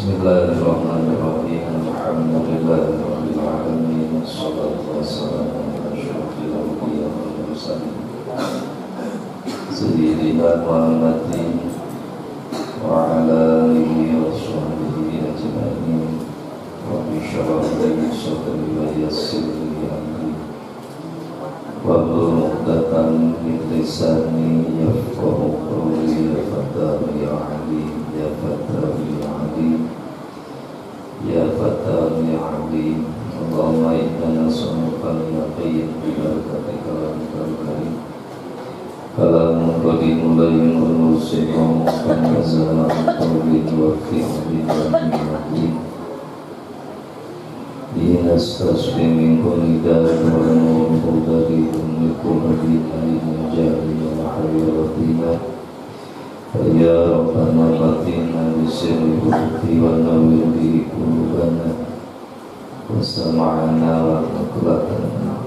Bismillahirrahmanirrahim. Alhamdulillahirabbil alamin. Wassalatu wassalamu ala asyrofil anbiya'i wal mursalin sayyidina Muhammadin wa ala alihi wa sahbihi ajma'in. Rabbi shrah li sadri wa yassir li amri wahlul 'uqdatam min lisani yafqahu qawli. Ya Fattah ya Alim, ya Fattah ya Alim, ya Fattah ya Alim. Allahumma inna nas'aluka al-yaqin bi barakatika al karim. Kalamun qadimun la yunqalu siqam kan nazala qawli wa fi'li wa ni'mati. Dinastasfi min kulli da'in wa nurul dari ummikum bid'in jari wa hayratina. Ya Rabbana fatina bisirri hukti wa nawir bihi qulubana wa sam'ana wa aqlatana.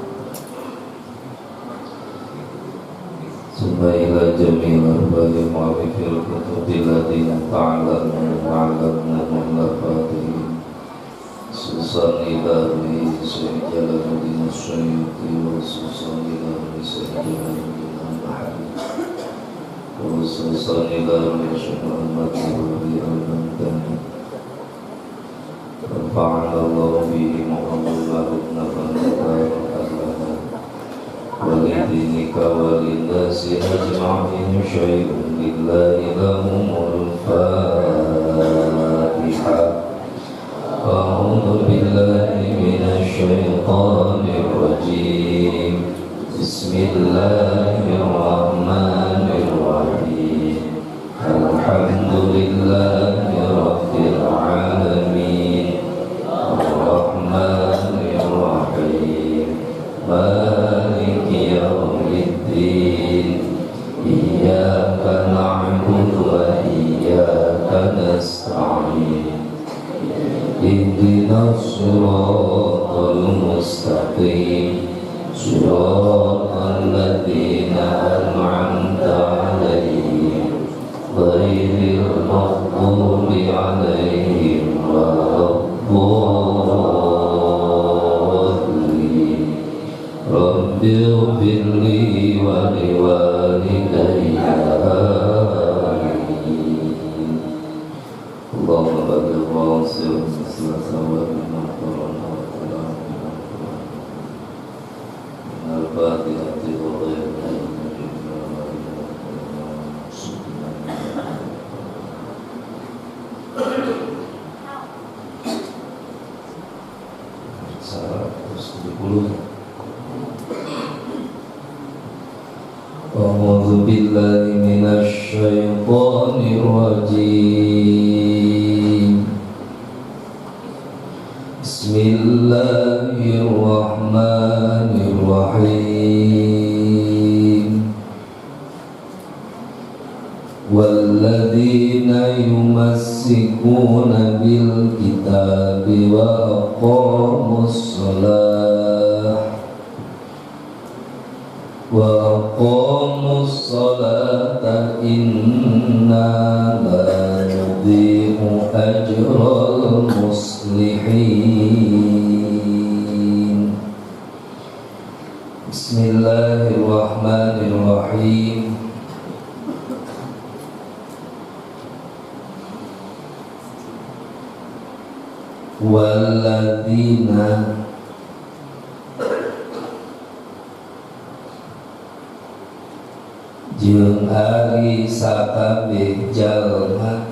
Summa ila jamil arba'il mu'arifil kutubil ladina ta'alamu wa'alamna mu'lafatihim Susan ila Sayyid Jalaluddin As-Sayyidi wa Susan ila Sayyid Jalaluddin Al-Bahari wa Susan ila Syekh Muhammad Al-Wali Al-Bantani Rafa'ana Allah bihi Muhammadur nafa'ana walidinika walindasi ajma'in syai'un lillahi lahumul Fatiha. A'udzu billahi minasy syaithanir rajim. Bismillahirrahmanirrahim. Alhamdulillahi rabbil alamin. Ar-Rahmanir Rahim. Maliki yaumiddin. Iyyaka na'budu wa iyyaka nasta'in. Ihdinas siratal mustaqim. Siratal ladzina an'amta 'alaihim ghairil maghdubi 'alaihim waladdallin. Rabbi ighfirli wa liwalidayya. Allahumma baligh wasir sallallahu Al-Fatihah wa A'udzu billahi minasy syaithanir rajim. Bismillahirrahmanirrahim. Walladzina yumassikuna bil kitabi wa aqamus shalah inna la nudhi'u ajral muslihin. Bismillahirrahmanirrahim. Walladzina jeung ari sakabeh jalma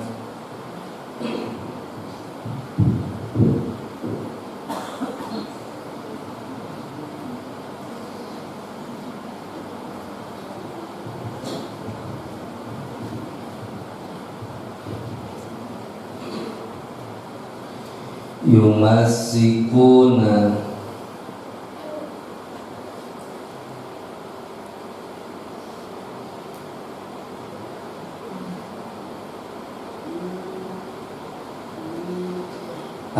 yumassikuna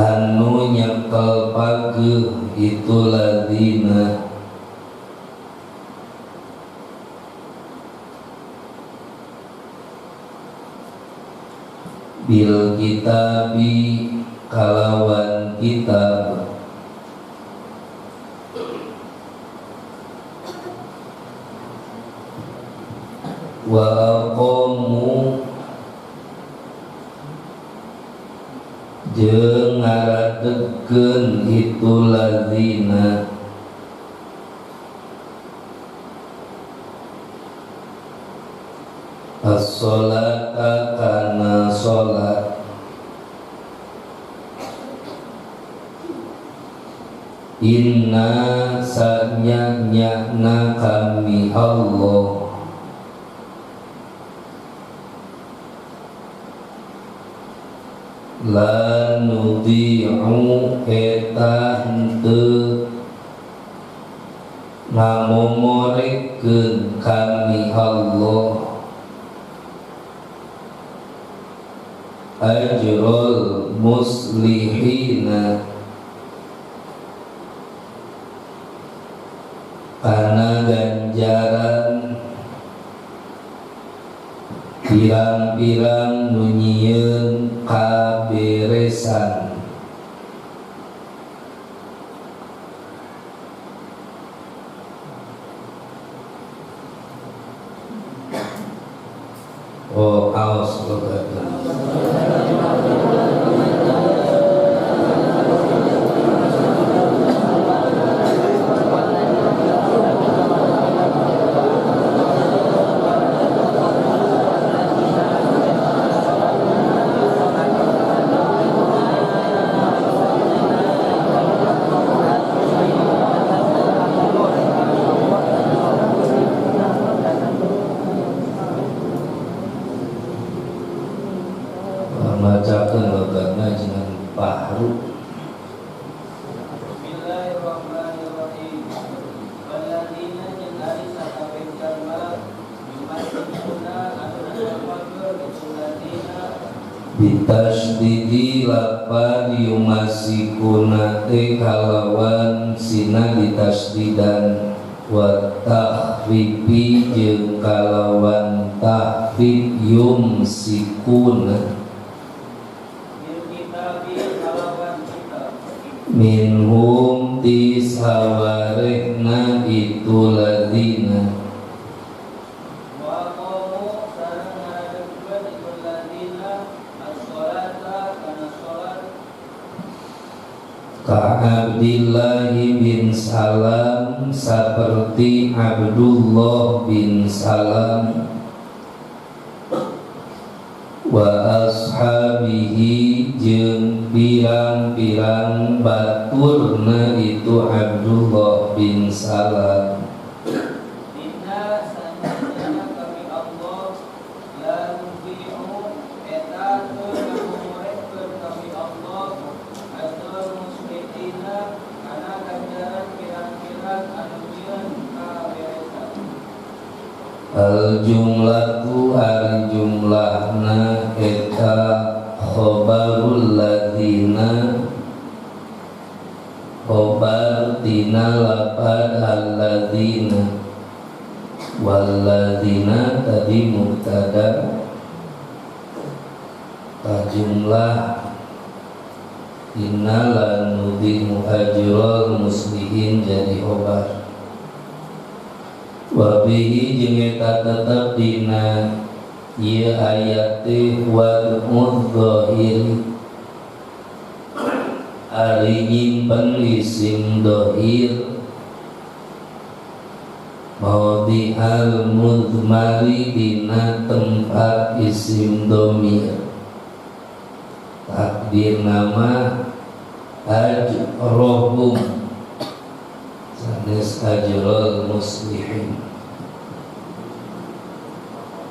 anu nyekel pageuh itu ladina bil kitabi kalawan kitab wa aqamu jeung ngaradegkeun itu lazina as-sholata kana sholat inna sanyanya kami Allah la nudhi'u eta henteu ngamomorekeun kami Allah ajrul muslihina kana ganjaran pirang-pirang nu nyieun kaberesan oh aos macakeun logatna jangan pahru. Bismillahirrahmanirrahim. Walladzina jannati sakawen jalma yumasikuna anu ngapakeun itu ladzina bitasdidi lapan yumasikuna te kalawan sina ditasdidan wa tahrifi jeung kalawan tahfif yumsikuna minhum tishawarehna itu ladina wa qamu sareng ngaradegkeun itu ladzina as-sholata kana sholat ka Abdillahi bin Salam seperti Abdullah bin Salam wa ashabihi jeung pirang-pirang baturna itu Abdullah bin Salam inna sanjana kami Allah la nudhi'u eta teu ngamurekeun kami Allah ajrul muslimina kana ganjaran pirang-pirang anu nyieun kaberesan al jumlatu al jumlahna eta khobarul ladina khobar tina lapad al-ladina wal ladina tadi mubtada jumlah innalan nudhi'u ajrul muslimin jadi khobar wabihi jeung eta tetep dina ieu ayat teh wa mudhahir ari nyimpen isim dhahir maudi al mudmari dina tempat isim dhamir takdir nama ajrohum sanes ajrul muslimin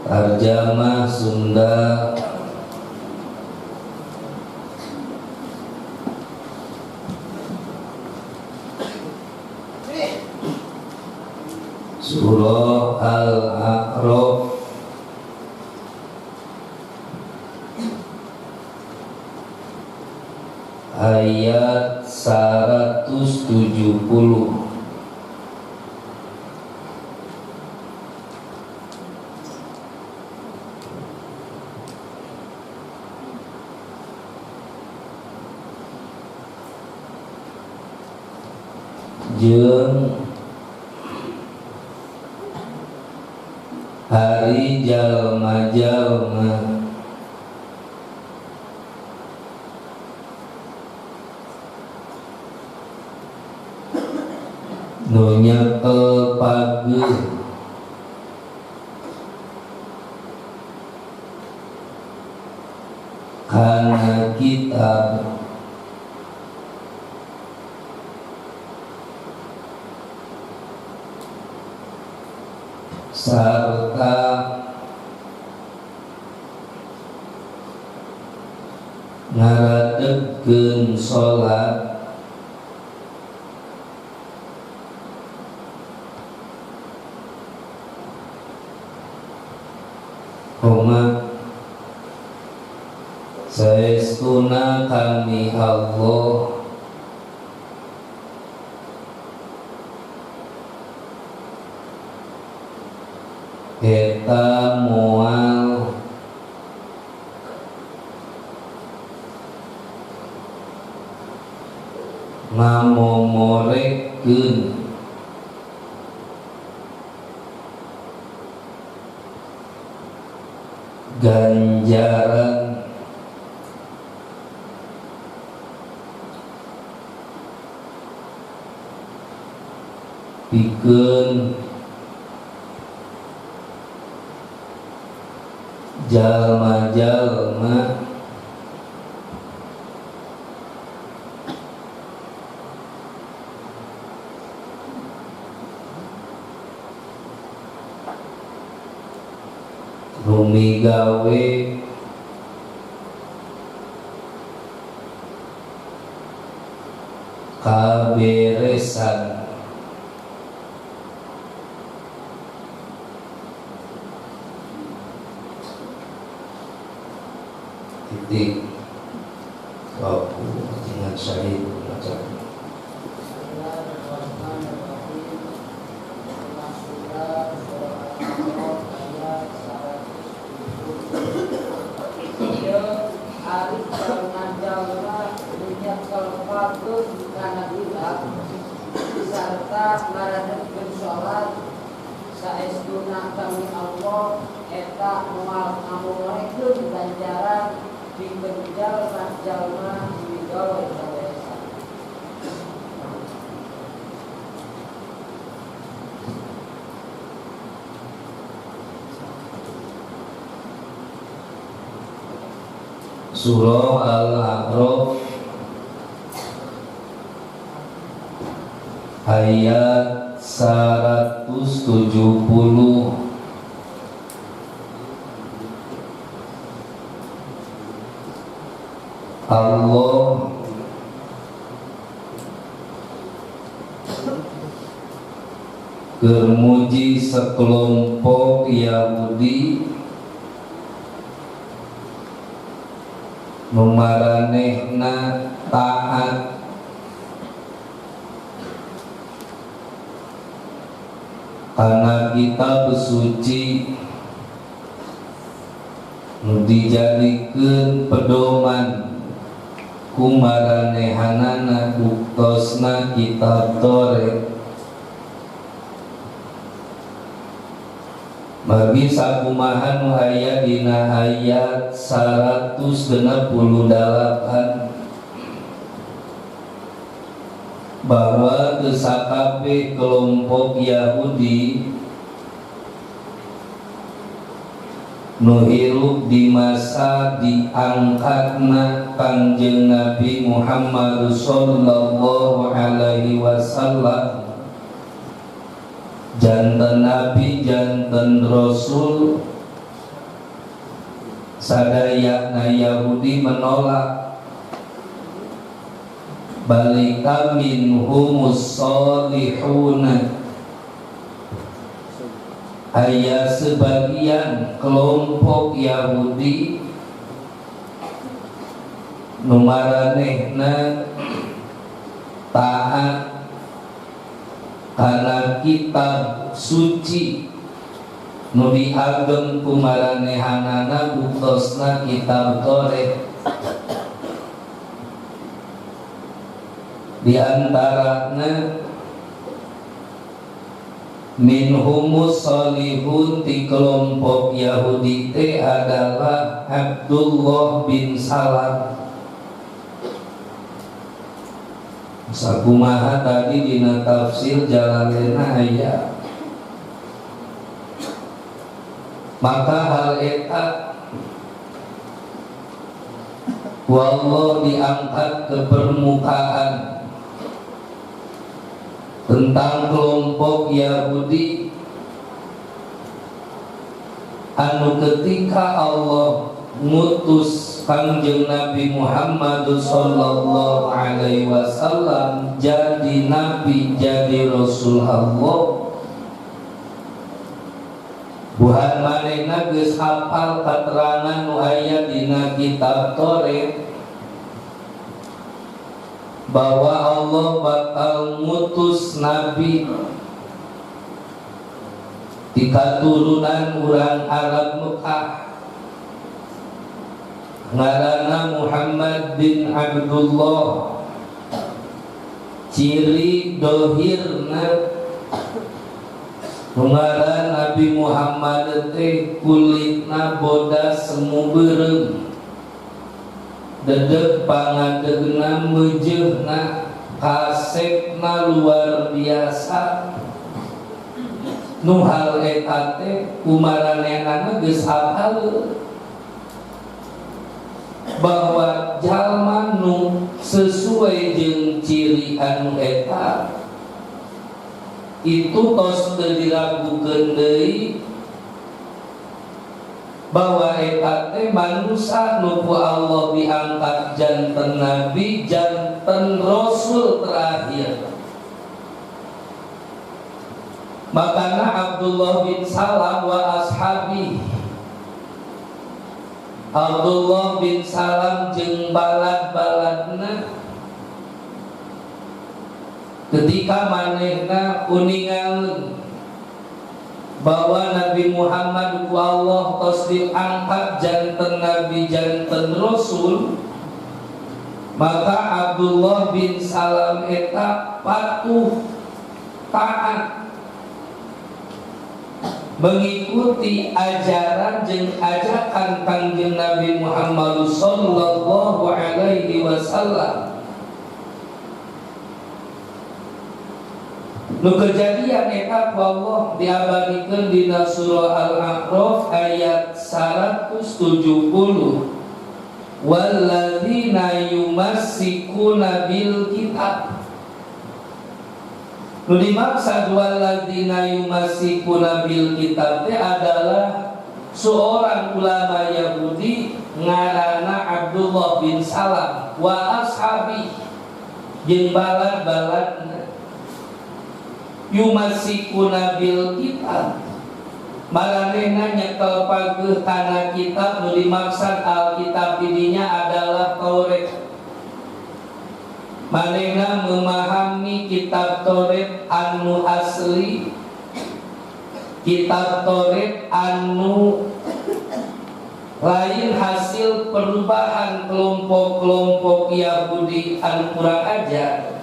tarjamah Sunda Surah Al-A'raf ayat 170 jeung hari jalma-jalma nu nyekel pageuh kana kitab sarta ngaradegkeun salat saestuna kami Allah eta moal ngamomorekeun ganjaran pikeun jalma-jalma rumigawe kaberesan titik waktu dengan syahid macam serta ngaradegkeun salat saestuna kami Allah eta moal ngamomorekeun ganjaran pikeun jalma-jalma migawe kaberesan. Surah Al-A'raf ayat 170. Allah kermuji sekelompok Yahudi memaranehna taat karena kitab suci nu dijadikeun pedoman kumaranehanana buktosna kitab Taurat bagi sakumaha nu aya dina ayat 168 bahwa kesakabe kelompok Yahudi nu hirup di masa diangkatna Kanjeng Nabi Muhammad sallallahu alaihi wasallam janten Nabi janten Rasul sadayana Yahudi menolak balika minhumus solihuna aya sebagian kelompok Yahudi nu maranehna taat kana kitab suci nu diagem ku maranehanana buktosna kitab Taurat. Di antaranya Minhumus solihun ti kelompok Yahudi te adalah Abdullah bin Salam. Sakumaha tadi dina tafsir Jalalena aya. Maka hal eta wallah diangkat ke permukaan tentang kelompok Yahudi anu ketika Allah ngutus Kangjeng Nabi Muhammad sallallahu alaihi wasallam jadi nabi, jadi rasul Allah. Buhan manehna geus hafal katerangan nu aya dina kitab Taurat bahwa Allah bakal ngutus nabi di katurunan urang Arab Mekah, ngaranna Muhammad bin Abdullah. Ciri dohirna ngaran Nabi Muhammad teh kulitna bodas semu beureum, dedeg pangadegna meujeuhna, kasekna luar biasa. Nu hal eta teh kumaranehna geus hafal bahwa jalma nu sesuai jeung ciri anu eta itu tos teu diragukeun deui bahwa eta teh manusia nu ku Allah diangkat janten nabi, janten rasul terakhir. Makana Abdullah bin Salam wa ashabi, Abdullah bin Salam jeung balad-baladna ketika manehna kuningan bahwa Nabi Muhammad ku Allah tos diangkat janten nabi, janten rasul, maka Abdullah bin Salam eta patuh taat mengikuti ajaran jeung ajakan Kangjeng Nabi Muhammad sallallahu alaihi wasallam. Nu kejadian eta ku Allah diabadikeun dina surah Al-A'raf ayat 170. Walladzina yumassikuna bil kitab. Nu dimaksud walladzina yumassikuna bil kitab teh adalah seorang ulama Yahudi ngaranna Abdullah bin Salam wa ashabi jeung balad-baladna. Yumassikuna bil kitab maranehna nyekel pageuh kana kitab. Nu dimaksud Alkitab didinya adalah Taurat. Manehna memahami kitab Taurat anu asli, kitab Taurat anu lain hasil perubahan kelompok-kelompok Yahudi anu kurang ajar.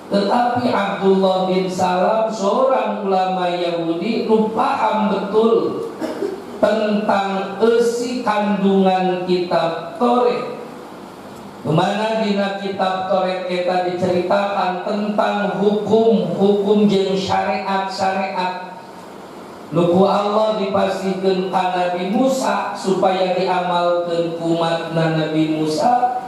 Tetapi Abdullah bin Salam seorang ulama Yahudi nu paham betul tentang isi kandungan kitab Taurat. Kemana dina kitab Taurat eta diceritakan tentang hukum-hukum jeung syariat-syariat nu ku Allah dipasihkeun ka Nabi Musa supaya diamalkeun ku umatna Nabi Musa.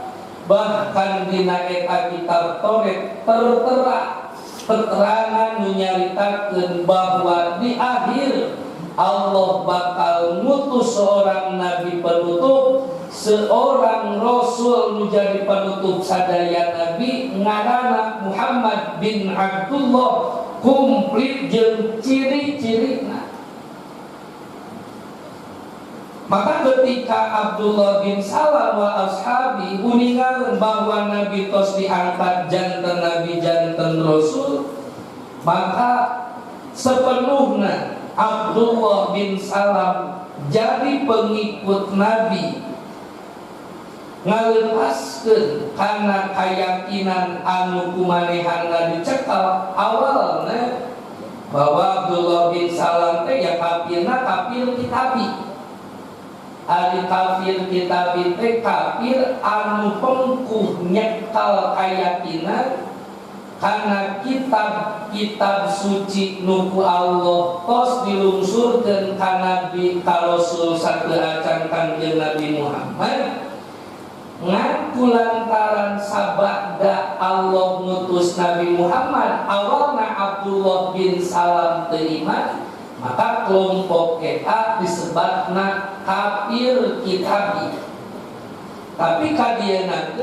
Bahkan dina eta kitab Taurat tertera keterangan nu nyaritakeun bahwa di akhir Allah bakal ngutus seorang nabi penutup, seorang rasul nu jadi penutup sadaya nabi, ngaranna Muhammad bin Abdullah, komplit jeung ciri-cirina. Maka ketika Abdullah bin Salam wa ashabi uningan bahwa Nabi tos diangkat janten Nabi, janten Rasul, maka sepenuhnya Abdullah bin Salam jadi pengikut Nabi, ngalepaskeun kana kayakinan anu kumanehanna dicekal awalna bahwa Abdullah bin Salam teh ya kafirna kafir kitabi. Ari kafir kitabi teh kafir anu pengkuh nyekal kayakinan karena kitab suci nuku Allah tos dilungsurkeun ka Nabi ka Rasul sakeut acan Kanjeng Nabi Muhammad ngaku lantaran sabada Allah ngutus Nabi Muhammad awalna Abdullah bin Salam teu iman, maka kelompok eta disebutna kafir kitabi. Tapi kadieuna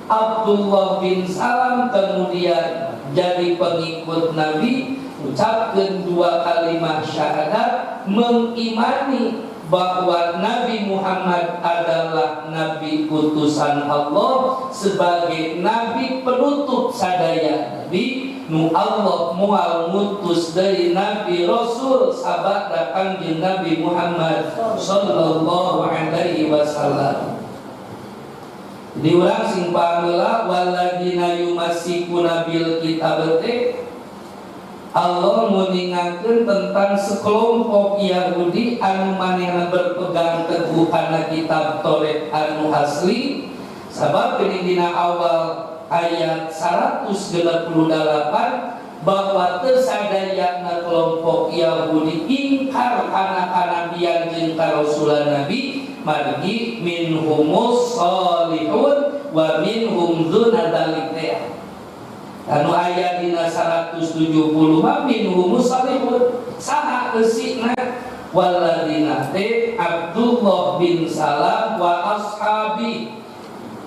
Abdullah bin Salam kemudian jadi pengikut Nabi, ucapkan 2 kalimat syahadat, mengimani bahwa Nabi Muhammad adalah Nabi utusan Allah sebagai Nabi penutup sadaya Nabi nu Allah moal ngutus dari Nabi Rasul sabada Kanjeng Nabi Muhammad sallallahu alaihi wasallam. Diulang sing pameula waladina yumassikuna bil kitab teh Allah meningakeun tentang sekelompok Yahudi anu manehna berpegang teguh kana kitab Taurat anu asli. Sabab dina awal ayat 188 bahwa teu sadayana kelompok Yahudi ingkar kana kanabian jeung karasulan Nabi, margi minhumus salihun wa minhum dzunadalik teh. Anu aya dina 170 mah minhumus salihun saha eusina waladina teh Abdullah bin Salam wa ashabi.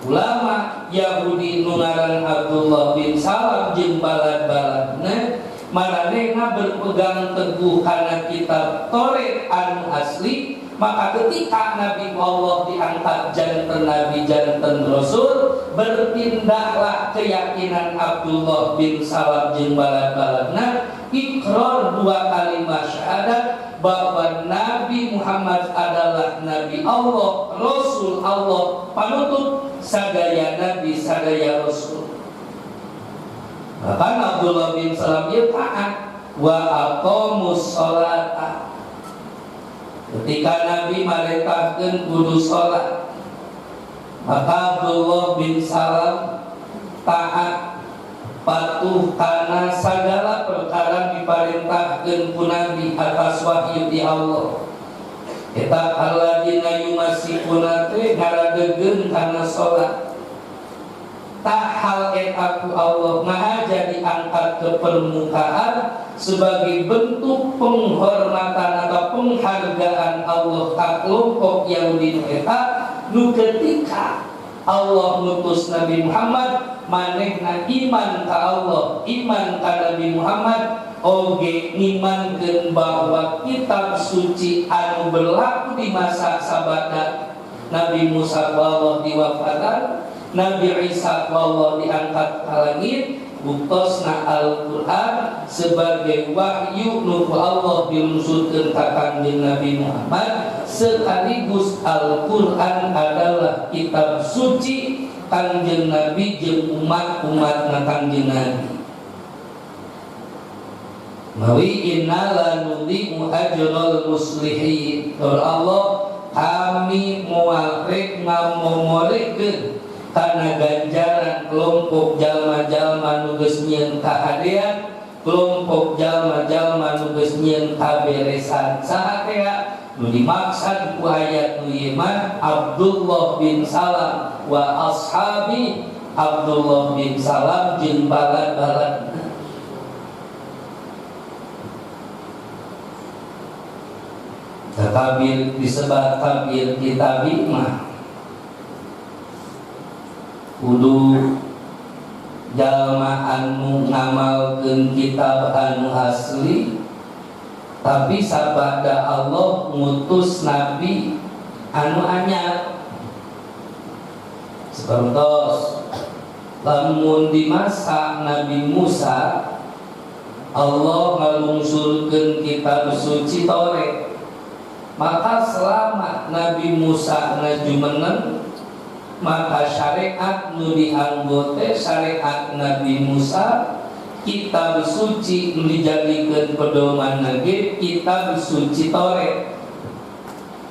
Ulama Yahudi nu ngaran Abdullah bin Salam jeung balad-baladna maranehna berpegang teguh kana kitab Taurat anu asli, maka ketika Nabi Allah diangkat janten Nabi janten Rasul, berpindahlah keyakinan Abdullah bin Salam jeung balad-baladna ikrar 2 kalimat syahadat bahwa Nabi Muhammad adalah Nabi Allah, Rasul Allah, panutup sadaya Nabi sadaya Rasul. Bahkan Abdullah bin Salam ieu taat wa aqamus sholata. Ketika Nabi marentahkeun kudu salat, maka Abdullah bin Salam taat patuh kana sagala perkara diparentahkeun ku Nabi atas wahyu di Allah. Eta alladzina yumassikuna teh ngaradegeun kana salat. Tak hal eta ku Allah ngahaja diangkat ke permukaan sebagai bentuk penghormatan atau penghargaan Allah ka kelompok Yahudi eta nu ketika Allah ngutus Nabi Muhammad manehna iman ka Allah, iman ka Nabi Muhammad, oge ngimankeun bahwa kitab suci anu berlaku di masa sabada Nabi Musa Allah diwafatan, Nabi Isa Allah diangkat ke langit, buktosna Al-Quran sebagai wahyu nu Allah dilunsurkeun ka Kanjeng Nabi Muhammad, sekaligus Al-Quran adalah kitab suci Kanjeng Nabi jeung umat-umatna Kanjeng Nabi. Mawi innala nudhi'u ajral muslihin. Allah kami moal rek ngamomorekeun karena ganjaran kelompok jalma-jalma nu geus nyieun kahadean, kelompok jalma-jalma nu geus nyieun kaberesan. Saha teh nu dimaksud ku ayat nu iman Abdullah bin Salam wa ashabi, Abdullah bin Salam jeung balad-balad. Kabir disebut kabir kitabi mah kudu jalma anu ngamalkeun kitab anu asli, tapi sabada Allah ngutus Nabi anu anyar. Sepertos lamun di masa Nabi Musa Allah ngalungsurkeun kitab suci Taurat, maka selama Nabi Musa ngajumeneng maka syariat nu dianggo teh syariat Nabi Musa kitab suci nu dijadikeun pedoman nage kitab suci Taurat.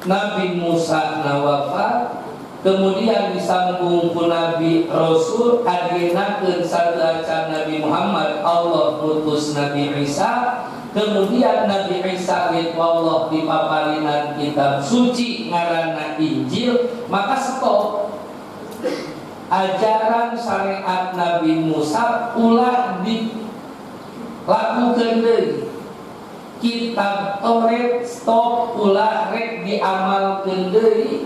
Nabi Musa na wafat, kemudian disambung ku Nabi Rasul agenakeun saeuacan Nabi Muhammad Allah ngutus Nabi Isa, kemudian Nabi Isa ge Allah dipaparinan kitab suci ngaranna Injil, maka stop ajaran syariat Nabi Musa ulah dilakukeun deui. Kitab Taurat stop ulah rek diamalkeun deui.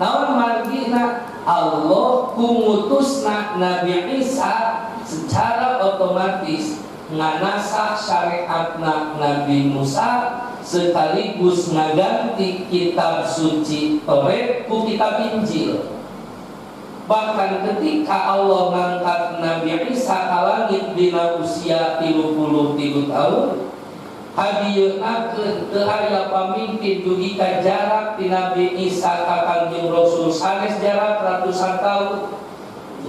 Naon margina Allah ngutusna Nabi Isa secara otomatis nganasa syariatna Nabi Musa sekaligus ngaganti kitab suci Taurat ku kitab Injil. Bahkan ketika Allah ngangkat Nabi Isa ka langit dina usia 33 tahun, hadieunnakeun teu aya pamimpin dugi ka jarak ti Nabi Isa ka Kangjeng Rasul sanes jarak ratusan tahun.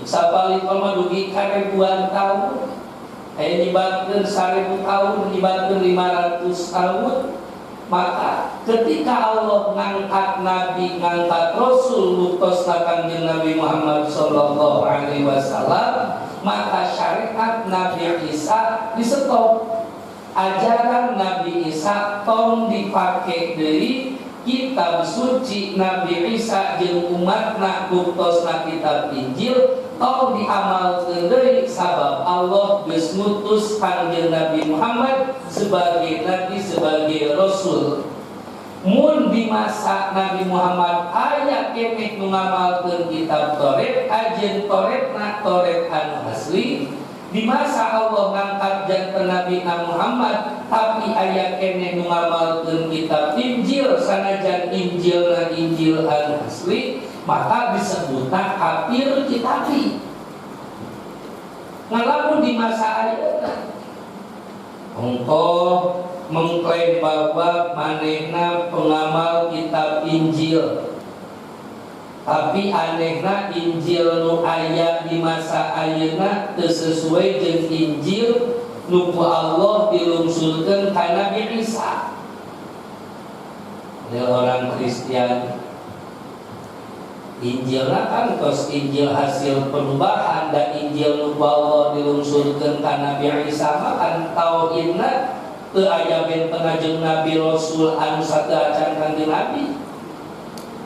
Sapali mah dugi ka ribuan tahun. Aya nyibatkeun 1000 tahun, nyibatkeun 500 tahun. Maka ketika Allah ngangkat Nabi, ngangkat Rasul ngutusna Kangjeng Nabi Muhammad sallallahu alaihi wasallam, maka syariat Nabi Isa di-stop. Ajaran Nabi Isa tong dipake deui kitab suci Nabi Isa jeung umatna kutosna kitab Injil tong diamalkeun deui sabab Allah geus ngutus Kangjeng Nabi Muhammad sebagai nabi, sebagai rasul. Mun di masa Nabi Muhammad aya keneh nu ngamalkeun kitab Taurat, ajeun Tauratna Taurat anu asli. Di masa Allah ngangkat janten Nabi Muhammad, tapi aya keneh nu ngamalkeun kitab Injil sanajan Injilna Injil anu asli, maka disebutna kafir kitabi. Ngalamun di masa ayeuna engkau mengklaim bahwa manehna pengamal kitab Injil, tapi anehna Injil nu aya di masa ayeuna teu sesuai jeung Injil nu ku Allah dilungsurkeun ka Nabi Isa. Ada orang Kristen Injilna kan tos Injil hasil perubahan, dan Injil nu ku Allah dilungsurkeun ka Nabi Isa mah kan tauhidna teu aya bentengna jeung Nabi Rasul anu sateuacan Kangjeng Nabi.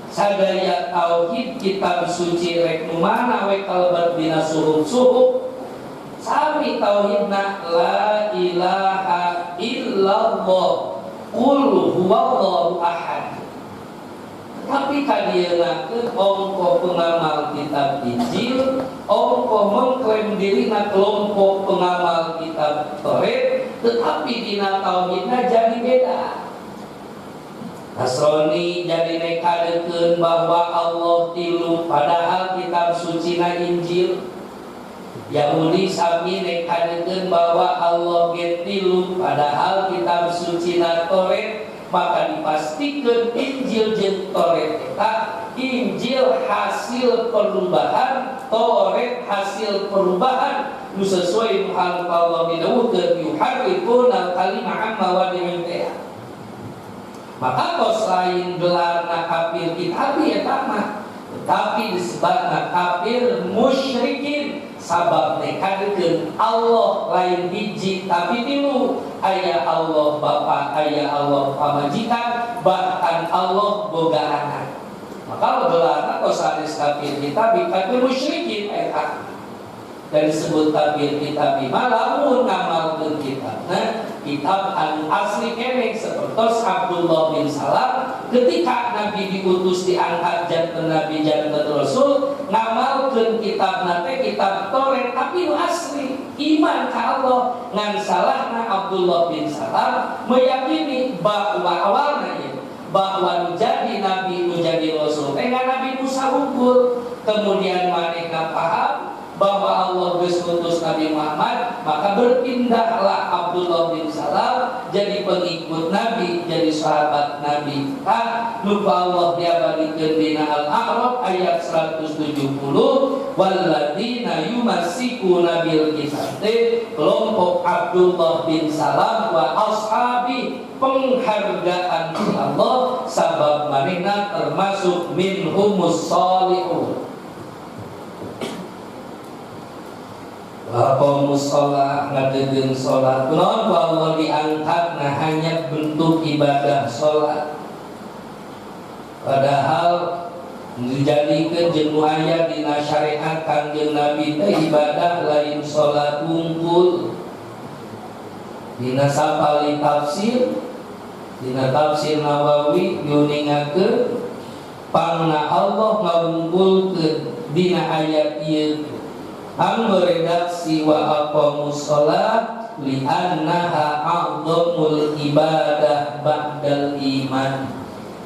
Sadaya tauhid kitab suci rek nu mana we kalebat dina suhuk-suhuk sami tauhidna la ilaha illallah qul huwallahu ahad. Tapi kadieuna ongko pengamal kitab Injil, ongko mengklaim dirina kelompok pengamal kitab Taurat, tetapi dina tauhidna jadi beda. Nasrani jadi nekadekeun bahwa Allah tilu padahal kitab sucina Injil. Yahudi sami nekadekeun bahwa Allah ge tilu padahal kitab sucina Taurat. Maka dipastikeun Injil jeung Taurat eta Injil hasil perubahan, Taurat hasil perubahan nu sesuai nu Allah didawuhkeun yuharrifuna kalimah an mawadhi'i. Maka tos lain gelarna kafir kitabi eta mah, tetapi disebutna kafir musyrikin sabab nekadekeun Allah lain hiji tapi tilu, aya Allah Bapa, aya Allah pamajikan, bahkan Allah boga anak. Maka gelarna tos sanes kafir kitabi kafir musyrikin eta. Dan disebut kafir kitabi malamun ngamalkeun kitabna kitab anu asli keneh sapertos Abdullah bin Salam ketika Nabi diutus diangkat janten Nabi janten Rasul ngamalkeun kitabna teh kitab Taurat tapi nu asli iman ka Allah. Ngan salahna Abdullah bin Salam meyakini bahwa awalna ieu bahwa nu jadi nabi nu jadi rasul teh Nabi Musa unggul, kemudian manehna paham bahwa Allah geus ngutus Nabi Muhammad, maka berpindahlah Abdullah bin Salam jadi pengikut Nabi, jadi sahabat Nabi. Nu Allah diabadikeun dina Al-A'raf ayat 170, walladzina yumassikuna bil kitab, kelompok Abdullah bin Salam wa ashabi, penghargaan di Allah sabab manehna termasuk minhumus salihun. Waqamus sholat, ngadegen sholat. Kunaon Allah diangkat nah hanya bentuk ibadah sholat. Padahal dijadikan jenuh aya dina syariat Kangjeng Nabi teh ibadah lain sholat unggul. Dina sapali tafsir, dina tafsir Nawawi yuningakeun pangna Allah ngawunggulkeun dina ayat ieu redaksi wa aqamus sholat li'annaha a'dhamul ibadah ba'dal iman.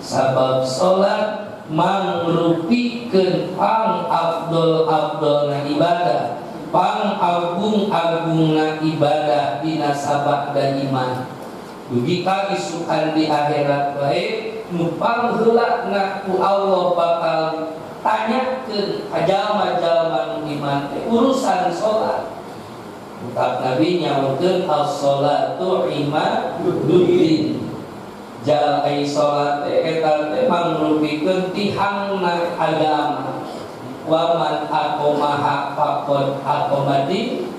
Sabab sholat mangrupikeun pang afdol-afdolna ibadah, pang agung-agungna ibadah dina sabada iman. Dugi ka isukan di akhirat bae nu pangheulana ku Allah bakal tanyakeun ka jalma-jalma iman urusan sholat. Utak Nabi nyawakeun as-sholatu imaduddin. Jal ai sholat eta teh mangrupikeun tihangna agama. Wa man aqamaha faqad aqamadi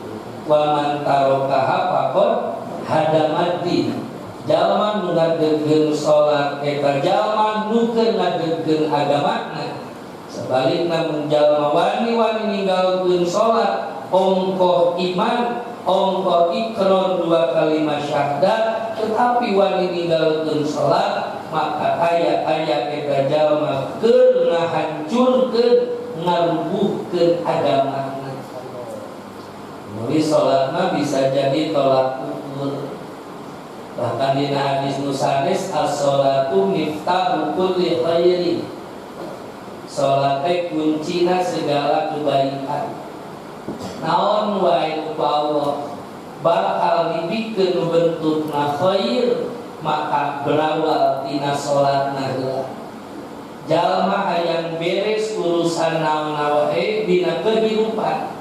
wa man tarakaha faqad hadamadi. Jalma nu ngadegeun sholat eta jalma nu keur ngadegeun agamana. Sebaliknya menjalma wani-wani ninggalkeun sholat, ongkoh iman, ongkoh ikrar 2 kalimat syahadat, tetapi wani ninggalkeun sholat, maka aya-aya eta jalma keur ngahancurkeun, ngarubuhkeun agamana. Jadi sholatna bisa jadi tolak ukur. Bahkan dina hadis nu sanes as-sholatu miftahu kulli khairin. Sholat teh kuncina segala kebaikan. Naon wae ku Allah bakal dibikeun bentukna khair, maka berawal tina sholatna heula. Jalma hayang beres urusan naon wae dina kehidupan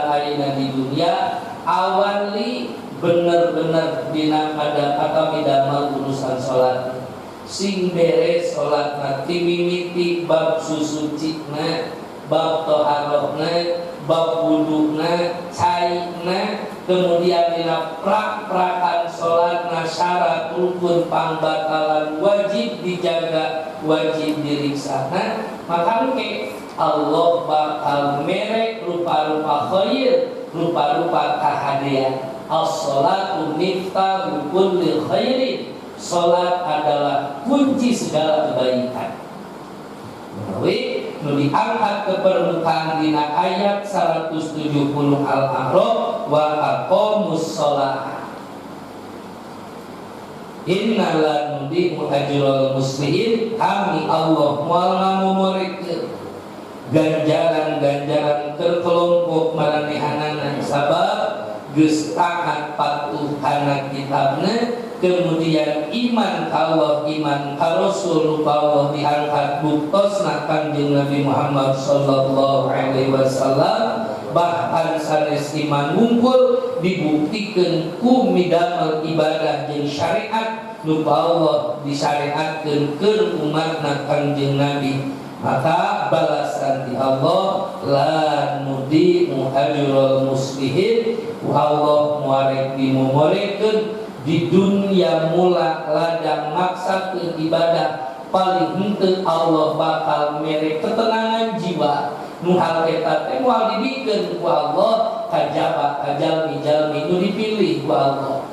ayeuna di dunia, awali bener-bener dina pada kata midamel urusan sholat. Sing beres sholat nanti mimiti bab susucina, bab toharohna, bab wuduna, cairna, kemudian dina prak-prakan sholatna syarat rukun pangbatalan wajib dijaga, wajib diriksana. Maka Allah bakal merek rupa-rupa khair, rupa-rupa kahadian. As-sholatu miftahu kulli khairin. Salat adalah kunci segala kebaikan. Menawi nu diangkat ke permukaan dina ayat 170 Al-A'raf wa aqamus shalah. Innal nudimu ajral muslimin, kami Allah moal ngamumurikeun ganjaran-ganjaran ke kelompok maranehanana sabab geus taat patuh kana kitabna. Kemudian iman ka Allah, iman ka Rasul Allah diangkat buktosna Kanjeng Nabi Muhammad sallallahu alaihi wasallam. Bahkan sanes iman ngumpul dibuktikan ku midamel ibadah jeung syariat nu Allah disyariatkeun keur umatna Kanjeng Nabi. Maka balasan di Allah la nudimu ajral muslimin, Allah muarek dimumurikeun di dunia mula ladang maksakeun ibadah paling henteu Allah bakal mere ketenangan jiwa. Nu hal eta teh moal dibikeun ku Allah kajaba kajalmi-jalmi nu dipilih ku Allah.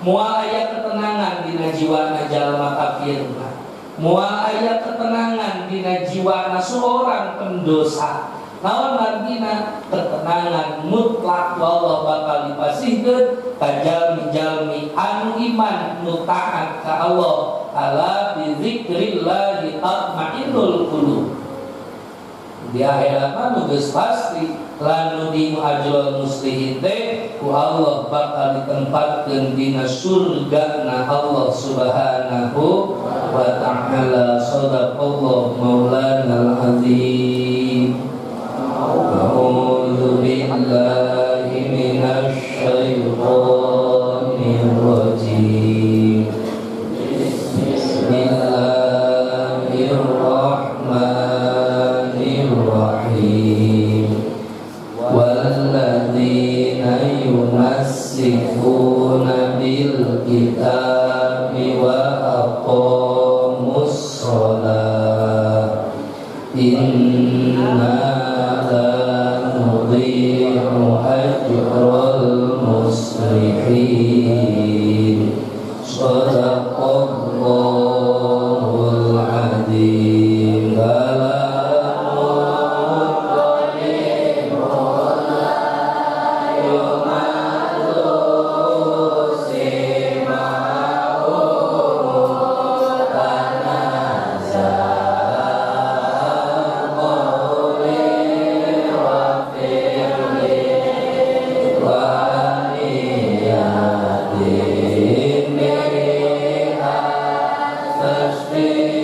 Moal aya ketenangan dina jiwana jalma kafir mah. Moal aya ketenangan dina jiwana seorang pendosa. Naon artina ketenangan mutlak Allah bakal dipasihkeun ka jalmi-jalmi anu iman nu taat ka Allah. Ala bi dzikrillah tatmainnul qulub. Di akhirat mah nu geus pasti lan di ajrul muslimin teh ku Allah bakal ditempatkeun dina surgana Allah Subhanahu wa ta'ala. Shadaqallahu maulana al-azim. Inna la nudhi'u ajral muslihin. Shadaqallahul adzim. Be